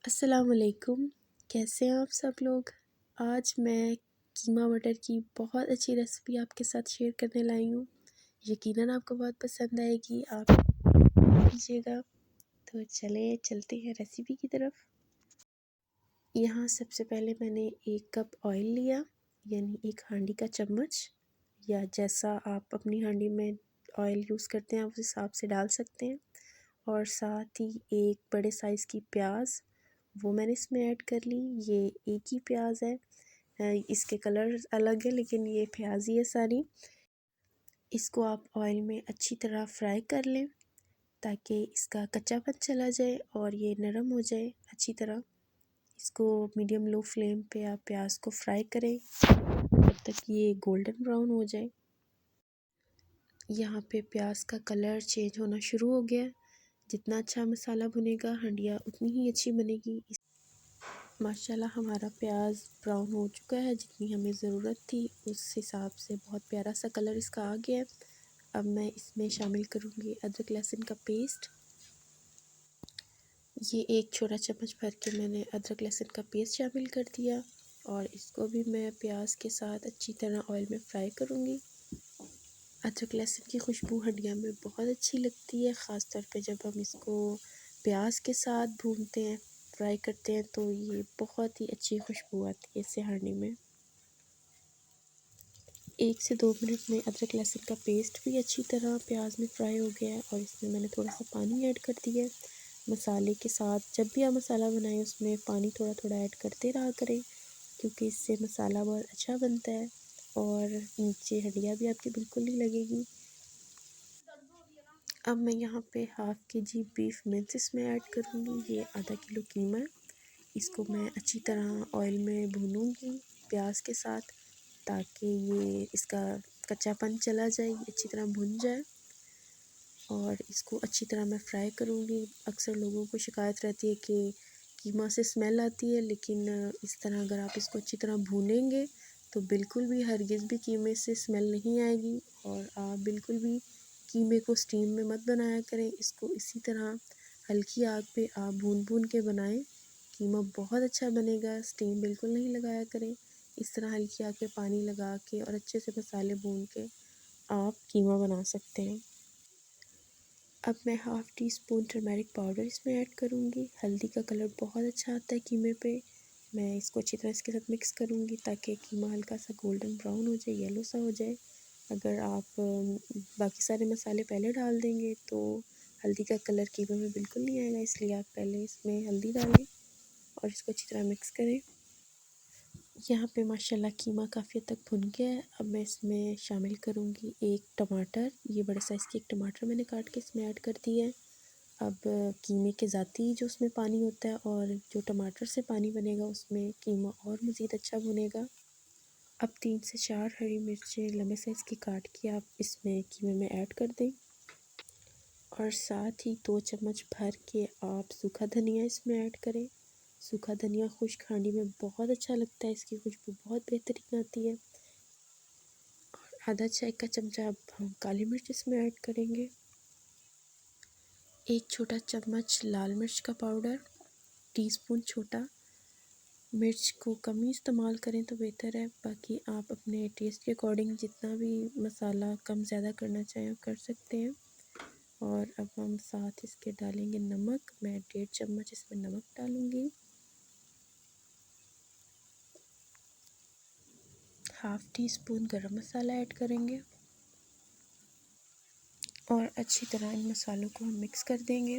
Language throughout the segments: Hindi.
अस्सलामुअलैकुम। कैसे हैं आप सब लोग। आज मैं कीमा मटर की बहुत अच्छी रेसिपी आपके साथ शेयर करने लाई हूँ। यकीनन आपको बहुत पसंद आएगी, आप कीजिएगा। तो चलते हैं रेसिपी की तरफ। यहाँ सबसे पहले मैंने 1 कप ऑयल लिया, यानी एक हांडी का चम्मच, या जैसा आप अपनी हांडी में ऑयल यूज़ करते हैं उस हिसाब से डाल सकते हैं। और साथ ही एक बड़े साइज़ की प्याज, वो मैंने इसमें ऐड कर ली। ये एक ही प्याज है, इसके कलर अलग है लेकिन ये प्याज ही है सारी। इसको आप ऑयल में अच्छी तरह फ्राई कर लें ताकि इसका कच्चापन चला जाए और ये नरम हो जाए अच्छी तरह। इसको मीडियम लो फ्लेम पे आप प्याज को फ्राई करें जब तक ये गोल्डन ब्राउन हो जाए। यहाँ पे प्याज का कलर चेंज होना शुरू हो गया। जितना अच्छा मसाला भुनेगा हंडिया उतनी ही अच्छी बनेगी। माशाल्लाह हमारा प्याज ब्राउन हो चुका है, जितनी हमें ज़रूरत थी उस हिसाब से बहुत प्यारा सा कलर इसका आ गया है। अब मैं इसमें शामिल करूँगी अदरक लहसुन का पेस्ट। ये 1 छोटा चम्मच भर के मैंने अदरक लहसुन का पेस्ट शामिल कर दिया और इसको भी मैं प्याज के साथ अच्छी तरह ऑयल में फ्राई करूँगी। अदरक लहसुन की खुशबू हंडिया में बहुत अच्छी लगती है, ख़ास तौर पे जब हम इसको प्याज के साथ भूनते हैं, फ्राई करते हैं, तो ये बहुत ही अच्छी खुशबू आती है इससे हांडी में। 1 से 2 मिनट में अदरक लहसुन का पेस्ट भी अच्छी तरह प्याज में फ्राई हो गया है और इसमें मैंने थोड़ा सा पानी ऐड कर दिया है। मसाले के साथ जब भी आप मसाला बनाएं उसमें पानी थोड़ा थोड़ा ऐड करते रहा करें, क्योंकि इससे मसाला बहुत अच्छा बनता है और नीचे हड्डियाँ भी आपकी बिल्कुल नहीं लगेगी। अब मैं यहाँ पे हाफ़ केजी बीफ मिंच इसमें ऐड करूँगी। ये आधा किलो कीमा है। इसको मैं अच्छी तरह ऑयल में भूनूँगी प्याज के साथ, ताकि ये इसका कच्चापन चला जाए, अच्छी तरह भुन जाए। और इसको अच्छी तरह मैं फ्राई करूँगी। अक्सर लोगों को शिकायत रहती है कि कीमा से स्मेल आती है, लेकिन इस तरह अगर आप इसको अच्छी तरह भूनेंगे तो बिल्कुल भी हरगिज़ भी कीमे से स्मेल नहीं आएगी। और आप बिल्कुल भी कीमे को स्टीम में मत बनाया करें, इसको इसी तरह हल्की आग पे आप भून के बनाएं। कीमा बहुत अच्छा बनेगा, स्टीम बिल्कुल नहीं लगाया करें। इस तरह हल्की आग पे पानी लगा के और अच्छे से मसाले भून के आप कीमा बना सकते हैं। अब मैं half tea spoon turmeric powder इसमें ऐड करूँगी। हल्दी का कलर बहुत अच्छा आता है कीमे पे। मैं इसको अच्छी तरह इसके साथ मिक्स करूँगी ताकि कीमा हल्का सा गोल्डन ब्राउन हो जाए, येलो सा हो जाए। अगर आप बाकी सारे मसाले पहले डाल देंगे तो हल्दी का कलर कीमे में बिल्कुल नहीं आएगा, इसलिए आप पहले इसमें हल्दी डालें और इसको अच्छी तरह मिक्स करें। यहाँ पे माशाल्लाह कीमा काफ़ी हद तक भुन गया है। अब मैं इसमें शामिल करूँगी 1 टमाटर। ये बड़े साइज़ की 1 टमाटर मैंने काट के इसमें ऐड कर दिया है। अब कीमे के ज़ाती जो उसमें पानी होता है और जो टमाटर से पानी बनेगा उसमें कीमा और मज़ीद अच्छा भुनेगा। अब 3 से 4 हरी मिर्चें लंबे साइज़ की काट के आप इसमें कीमे में ऐड कर दें और साथ ही 2 चम्मच भर के आप सूखा धनिया इसमें ऐड करें। सूखा धनिया खुश्क हांडी में बहुत अच्छा लगता है, इसकी खुशबू बहुत बेहतरीन आती है। आधा चाय का चमचा अब हम काली मिर्च इसमें ऐड करेंगे। 1 छोटा चम्मच लाल मिर्च का पाउडर, टीस्पून छोटा। मिर्च को कम ही इस्तेमाल करें तो बेहतर है, बाकी आप अपने टेस्ट के अकॉर्डिंग जितना भी मसाला कम ज़्यादा करना चाहें आप कर सकते हैं। और अब हम साथ इसके डालेंगे नमक। मैं 1.5 चम्मच इसमें नमक डालूँगी। हाफ़ टी स्पून गरम मसाला ऐड करेंगे और अच्छी तरह इन मसालों को हम मिक्स कर देंगे।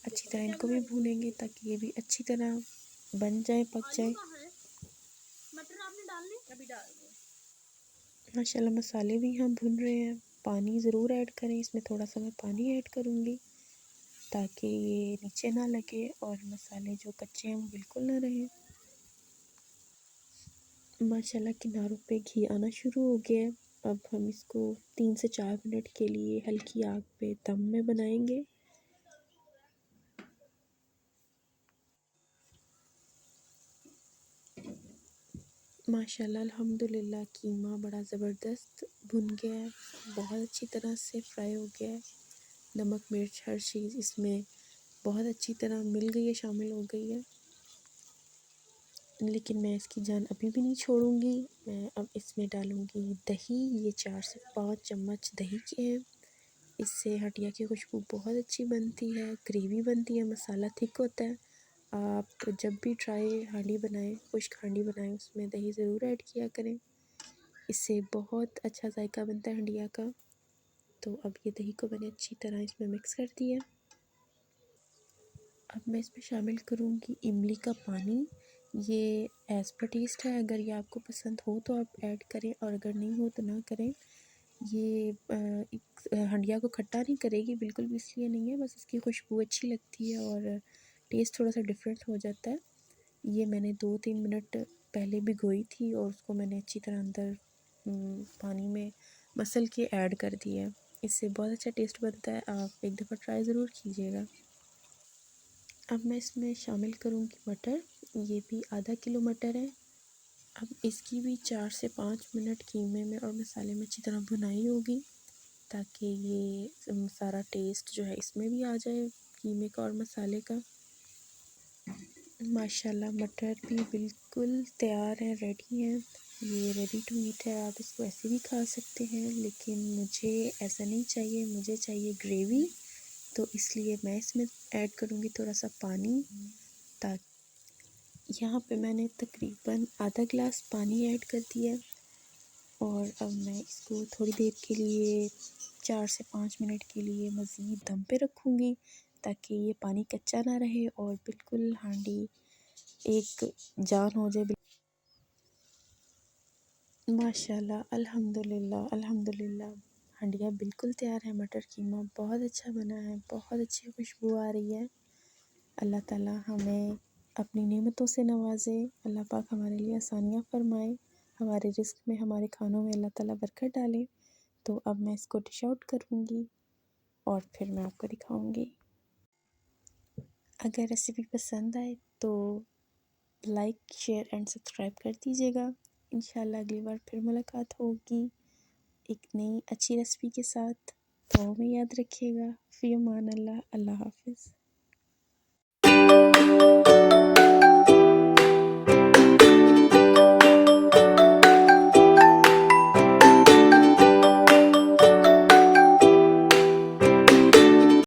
अच्छी तरह इनको भी भूनेंगे ताकि ये भी अच्छी तरह बन जाए, पक जाए। माशाल्लाह मसाले भी हम भून रहे हैं। पानी ज़रूर ऐड करें, इसमें थोड़ा सा मैं पानी ऐड करूँगी ताकि ये नीचे ना लगे और मसाले जो कच्चे हैं वो बिल्कुल ना रहें। माशाल्लाह किनारों पे घी आना शुरू हो गया है। अब हम इसको 3 से 4 मिनट के लिए हल्की आग पे दम में बनाएंगे। माशाल्लाह अल्हम्दुलिल्लाह कीमा बड़ा ज़बरदस्त भुन गया है, बहुत अच्छी तरह से फ्राई हो गया है। नमक मिर्च हर चीज़ इसमें बहुत अच्छी तरह मिल गई है, शामिल हो गई है। लेकिन मैं इसकी जान अभी भी नहीं छोड़ूंगी। मैं अब इसमें डालूंगी दही। ये 4 से 5 चम्मच दही के हैं। इससे हंडिया की खुशबू बहुत अच्छी बनती है, ग्रेवी बनती है, मसाला थिक होता है। आप जब भी ट्राई हांडी बनाएं, खुश्क हांडी बनाएं, उसमें दही ज़रूर ऐड किया करें। इससे बहुत अच्छा जायका बनता है हंडिया का। तो अब ये दही को मैंने अच्छी तरह इसमें मिक्स कर दिया। अब मैं इसमें शामिल करूँगी इमली का पानी। ये एज़ पर टेस्ट है, अगर ये आपको पसंद हो तो आप ऐड करें और अगर नहीं हो तो ना करें। ये हंडिया को खट्टा नहीं करेगी, बिल्कुल भी इसलिए नहीं है, बस इसकी खुशबू अच्छी लगती है और टेस्ट थोड़ा सा डिफरेंट हो जाता है। ये मैंने 2-3 मिनट पहले भिगोई थी और उसको मैंने अच्छी तरह अंदर पानी में मसल के ऐड कर दिया है। इससे बहुत अच्छा टेस्ट बनता है, आप एक दफ़ा ट्राई ज़रूर कीजिएगा। अब मैं इसमें शामिल करूँगी मटर। ये भी आधा किलो मटर है। अब इसकी भी 4 से 5 मिनट कीमे में और मसाले में अच्छी तरह भुनाई होगी, ताकि ये सारा टेस्ट जो है इसमें भी आ जाए, कीमे का और मसाले का। माशाल्लाह मटर भी बिल्कुल तैयार है, रेडी है। ये रेडी टू ईट है, आप इसको ऐसे भी खा सकते हैं, लेकिन मुझे ऐसा नहीं चाहिए, मुझे चाहिए ग्रेवी। तो इसलिए मैं इसमें ऐड करूँगी थोड़ा सा पानी। ताकि यहाँ पे मैंने तकरीबन आधा गिलास पानी ऐड कर दिया और अब मैं इसको थोड़ी देर के लिए 4 से 5 मिनट के लिए मज़ीद दम पे रखूँगी, ताकि ये पानी कच्चा ना रहे और बिल्कुल हांडी एक जान हो जाए। माशाल्लाह, अल्हम्दुलिल्लाह अल्हम्दुलिल्लाह, हांडिया बिल्कुल तैयार है। मटर कीमा बहुत अच्छा बना है, बहुत अच्छी खुशबू आ रही है। अल्लाह ताला हमें अपनी नेमतों से नवाज़े, अल्लाह पाक हमारे लिए आसानियाँ फ़रमाए, हमारे रिज़्क़ में, हमारे खानों में अल्लाह ताला बरकत डाले। तो अब मैं इसको डिश आउट करूँगी और फिर मैं आपको दिखाऊँगी। अगर रेसिपी पसंद आए तो लाइक, शेयर एंड सब्सक्राइब कर दीजिएगा। इंशाल्लाह अगली बार फिर मुलाकात होगी एक नई अच्छी रेसिपी के साथ। दुआओं में याद रखिएगा। फ़ी अमान अल्लाह। अल्लाह हाफ़िज़।